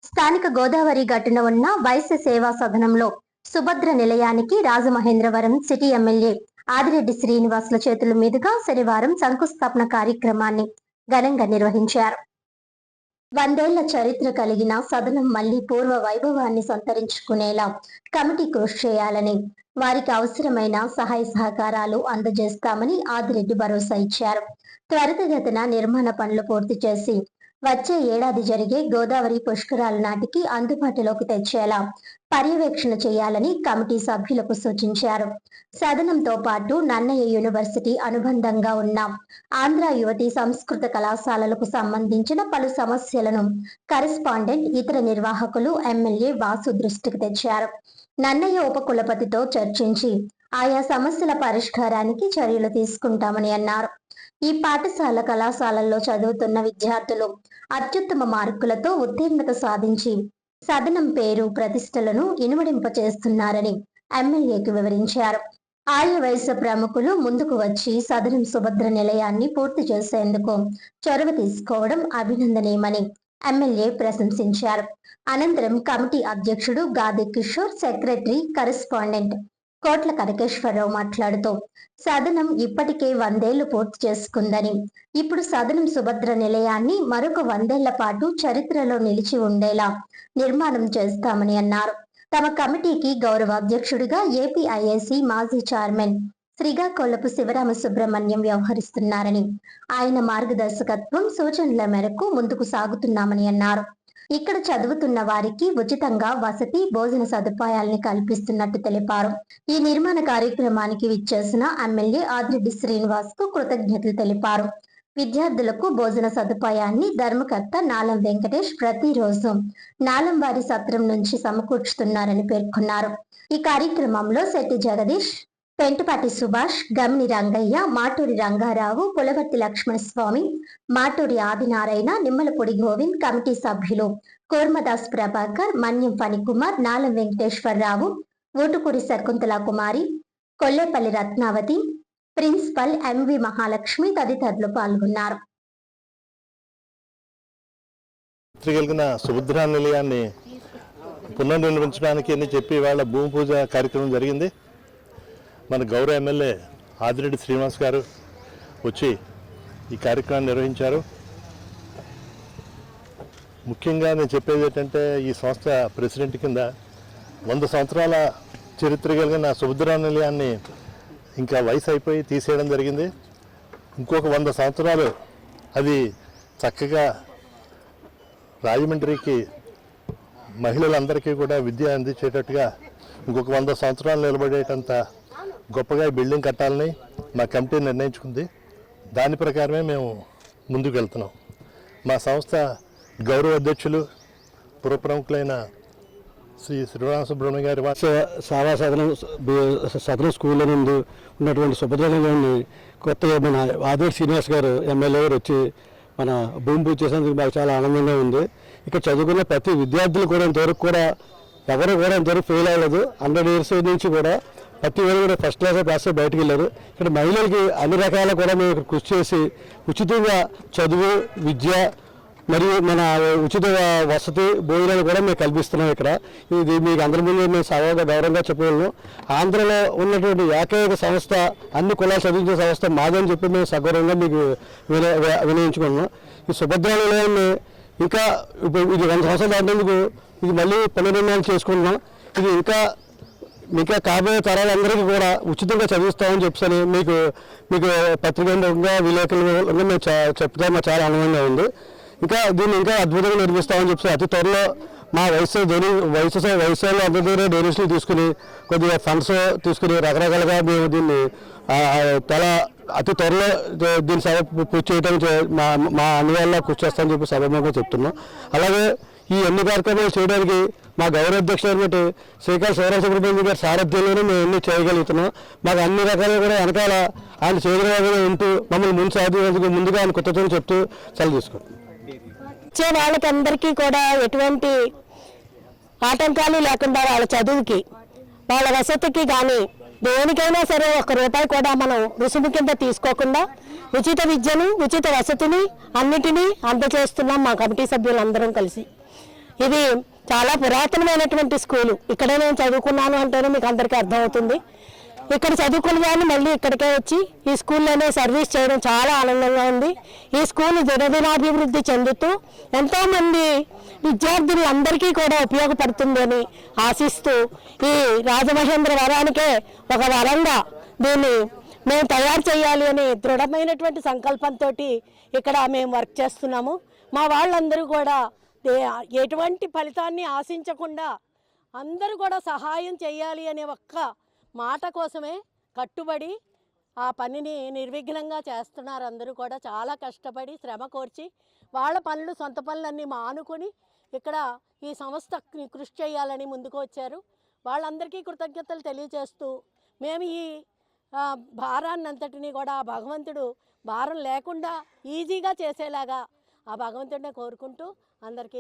స్థానిక గోదావరి గట్టున ఉన్న వైశ్య సేవా సదనంలో సుభద్ర నిలయానికి రాజమహేంద్రవరం సిటీ ఎమ్మెల్యే ఆదిరెడ్డి శ్రీనివాసుల చేతుల మీదుగా శనివారం శంకుస్థాపన కార్యక్రమాన్ని ఘనంగా నిర్వహించారు. 100 ఏళ్ల చరిత్ర కలిగిన సదనం మళ్లీ పూర్వ వైభవాన్ని సంతరించుకునేలా కమిటీ కృషి చేయాలని, వారికి అవసరమైన సహాయ సహకారాలు అందజేస్తామని ఆదిరెడ్డి భరోసా ఇచ్చారు. త్వరితగతిన నిర్మాణ పనులు పూర్తి చేసి వచ్చే ఏడాది జరిగే గోదావరి పుష్కరాల నాటికి అందుబాటులోకి తెచ్చేలా పర్యవేక్షణ చేయాలని కమిటీ సభ్యులకు సూచించారు. సదనంతో పాటు నన్నయ్య యూనివర్సిటీ అనుబంధంగా ఉన్న ఆంధ్ర యువతి సంస్కృత కళాశాలలకు సంబంధించిన పలు సమస్యలను కరెస్పాండెంట్, ఇతర నిర్వాహకులు ఎమ్మెల్యే వాసు దృష్టికి తెచ్చారు. నన్నయ్య ఉపకులపతితో చర్చించి ఆయా సమస్యల పరిష్కారానికి చర్యలు తీసుకుంటామని అన్నారు. ఈ పాఠశాల కళాశాలల్లో చదువుతున్న విద్యార్థులు అత్యుత్తమ మార్కులతో ఉత్తీర్ణత సాధించి సదనం పేరు ప్రతిష్టలను ఇనుమడింపచేస్తున్నారని ఎమ్మెల్యేకి వివరించారు. ఆయా వయసు ప్రముఖులు ముందుకు వచ్చి సదనం సుభద్ర నిలయాన్ని పూర్తి చేసేందుకు చొరవ తీసుకోవడం అభినందనీయమని ఎమ్మెల్యే ప్రశంసించారు. అనంతరం కమిటీ అధ్యక్షుడు గాది కిషోర్, సెక్రటరీ, కరెస్పాండెంట్ కోట్ల కనకేశ్వరరావు మాట్లాడుతూ సదనం ఇప్పటికే 100 ఏళ్లు పూర్తి చేసుకుందని, ఇప్పుడు సదనం సుభద్ర నిలయాన్ని మరొక 100 ఏళ్ల పాటు చరిత్రలో నిలిచి ఉండేలా నిర్మాణం చేస్తామని అన్నారు. తమ కమిటీకి గౌరవ అధ్యక్షుడిగా ఏపీఐఏసీ మాజీ చైర్మన్ శ్రీకాకుళపు శివరామ సుబ్రహ్మణ్యం వ్యవహరిస్తున్నారని, ఆయన మార్గదర్శకత్వం, సూచనల మేరకు ముందుకు సాగుతున్నామని అన్నారు. ఇక్కడ చదువుతున్న వారికి ఉచితంగా వసతి, భోజన సదుపాయాలను కల్పిస్తున్నట్టు తెలిపారు. ఈ నిర్మాణ కార్యక్రమానికి విచ్చేసిన ఎమ్మెల్యే ఆదిరెడ్డి శ్రీనివాస్ కు కృతజ్ఞతలు తెలిపారు. విద్యార్థులకు భోజన సదుపాయాన్ని ధర్మకర్త నాలం వెంకటేష్ ప్రతిరోజు నాలంవారి సత్రం నుంచి సమకూర్చుతున్నారని పేర్కొన్నారు. ఈ కార్యక్రమంలో శెట్టి జగదీష్, పెంటుపాటి సుభాష్, గమిని రంగయ్య, మాటూరి రంగారావు, పులవర్తి లక్ష్మణస్వామి, మాటూరి ఆదినారాయణ, నిమ్మలపొడి గోవింద్, కమిటీ సభ్యులు కూర్మదాస్ ప్రభాకర్, మన్యం ఫణికుమార్, నాలం వెంకటేశ్వరరావు, ఊటుకూరి శకుంతల కుమారి, కొల్లేపల్లి రత్నావతి, ప్రిన్సిపల్ ఎంవి మహాలక్ష్మి తదితరులు పాల్గొన్నారు. సుభద్రా నిలయాన్ని పునర్నిర్మించడానికి అని చెప్పి వాళ్ళ భూమి పూజ కార్యక్రమం జరిగింది. మన గౌరవ ఎమ్మెల్యే ఆదిరెడ్డి శ్రీనివాస్ గారు వచ్చి ఈ కార్యక్రమాన్ని నిర్వహించారు. ముఖ్యంగా నేను చెప్పేది ఏంటంటే, ఈ సంస్థ ప్రెసిడెంట్ కింద 100 సంవత్సరాల చరిత్ర కలిగిన సుభద్రా నిలయాన్ని ఇంకా వయసు అయిపోయి తీసేయడం జరిగింది. ఇంకొక 100 సంవత్సరాలు అది చక్కగా రాజమండ్రికి మహిళలందరికీ కూడా విద్య అందించేటట్టుగా ఇంకొక 100 సంవత్సరాలు నిలబడేటంత గొప్పగా బిల్డింగ్ కట్టాలని మా కమిటీ నిర్ణయించుకుంది. దాని ప్రకారమే మేము ముందుకు వెళ్తున్నాం. మా సంస్థ గౌరవ అధ్యక్షులు, పురప్రముఖులైన శ్రీ శ్రీరామ సుబ్రహ్మణ్య గారి సేవా సదనం స్కూల్ నుండి ఉన్నటువంటి సుభద్ర నిలయాన్ని కొత్తగా మన ఆదిరెడ్డి శ్రీనివాస్ గారు ఎమ్మెల్యే గారు వచ్చి మన భూమి పూజ చేసేందుకు మాకు చాలా ఆనందంగా ఉంది. ఇక్కడ చదువుకున్న ప్రతి విద్యార్థులు కూడా ఇంతవరకు కూడా ఎవరు కూడా ఇంతవరకు ఫెయిల్ అవ్వలేదు. 100 years నుంచి కూడా ప్రతి ఒక్కరు కూడా ఫస్ట్ క్లాస్ పాస్ బయటకు వెళ్ళారు. ఇక్కడ మహిళలకి అన్ని రకాల కూడా మేము ఇక్కడ కృషి చేసి ఉచితంగా చదువు, విద్య మరియు మన ఉచిత వసతి, భోజనాలు కూడా మేము కల్పిస్తున్నాం. ఇక్కడ ఇది మీకు అందరి ముందు మేము సవాలుగా గౌరవంగా చెప్పగలను. ఆంధ్రలో ఉన్నటువంటి ఏకైక సంస్థ, అన్ని కులాలు చదివించే సంస్థ మాదని చెప్పి మేము సగౌరవంగా మీకు వినియోగించుకున్నాం. ఈ సుభద్ర నిలయాన్ని ఇంకా ఇది 100 సంవత్సరాలు దాటేందుకు ఇది మళ్ళీ పునర్నిర్మాణం చేసుకుంటున్నాం. ఇది ఇంకా కాబోయే తరాలందరికీ కూడా ఉచితంగా చదివిస్తామని చెప్పని మీకు పత్రికా విలేకరులుగా మేము చెప్తే మాకు చాలా ఆనందంగా ఉంది. ఇంకా దీన్ని ఇంకా అద్భుతంగా నిర్మిస్తామని చెప్పి అతి త్వరలో మా వయసులో అందరి డొనేషన్లు తీసుకుని, కొద్దిగా ఫండ్స్ తీసుకుని రకరకాలుగా మేము దీన్ని అతి త్వరలో దీన్ని సభ పూర్తి చేయడానికి మా అన్ని వల్ల కృషి చేస్తామని చెప్పి సభముగా చెప్తున్నాం. అలాగే ఈ అన్ని కార్యక్రమాలు చేయడానికి మా గౌరవ అధ్యక్షుడు శ్రీకాకుళం శివరామ సుబ్రహ్మణ్యం గారి సారథ్యంలోనే మేము అన్ని చేయగలుగుతున్నాం. మాకు అన్ని రకాలుగా కూడా వెనకాల ఆయన చేయగలిగా ఉంటూ మమ్మల్ని ముందు సాధించేందుకు ముందుగా ఆయన కృతజ్ఞతలు చెప్తూ సెలవు తీసుకుంటాం. వచ్చే వాళ్ళకందరికీ కూడా ఎటువంటి ఆటంకాలు లేకుండా వాళ్ళ చదువుకి, వాళ్ళ వసతికి కానీ దేనికైనా సరే 1 రూపాయి కూడా మనం రుసుము కింద తీసుకోకుండా ఉచిత విద్యను, ఉచిత వసతిని అన్నిటినీ అందజేస్తున్నాం మా కమిటీ సభ్యులందరం కలిసి. ఇది చాలా పురాతనమైనటువంటి స్కూలు. ఇక్కడే నేను చదువుకున్నాను అంటేనే మీకు అందరికీ అర్థమవుతుంది. ఇక్కడ చదువుకున్న దాన్ని మళ్ళీ ఇక్కడికే వచ్చి ఈ స్కూల్లోనే సర్వీస్ చేయడం చాలా ఆనందంగా ఉంది. ఈ స్కూల్ దినదినాభివృద్ధి చెందుతూ ఎంతోమంది విద్యార్థులందరికీ కూడా ఉపయోగపడుతుందని ఆశిస్తూ ఈ రాజమహేంద్రవరానికే ఒక వరంగా దీన్ని మేము తయారు చేయాలి అని దృఢమైనటువంటి సంకల్పంతో ఇక్కడ మేము వర్క్ చేస్తున్నాము. మా వాళ్ళందరూ కూడా ఎటువంటి ఫలితాన్ని ఆశించకుండా అందరూ కూడా సహాయం చేయాలి అనే ఒక్క మాట కోసమే కట్టుబడి ఆ పనిని నిర్విఘ్నంగా చేస్తున్నారు. అందరూ కూడా చాలా కష్టపడి శ్రమ కోర్చి వాళ్ళ పనులు సొంత పనులన్నీ మానుకొని ఇక్కడ ఈ సంస్థ కృషి చేయాలని ముందుకు వచ్చారు. వాళ్ళందరికీ కృతజ్ఞతలు తెలియజేస్తూ మేము ఈ భారాన్నంతటినీ కూడా భగవంతుడు భారం లేకుండా ఈజీగా చేసేలాగా ఆ భగవంతుడిని కోరుకుంటూ అందరికీ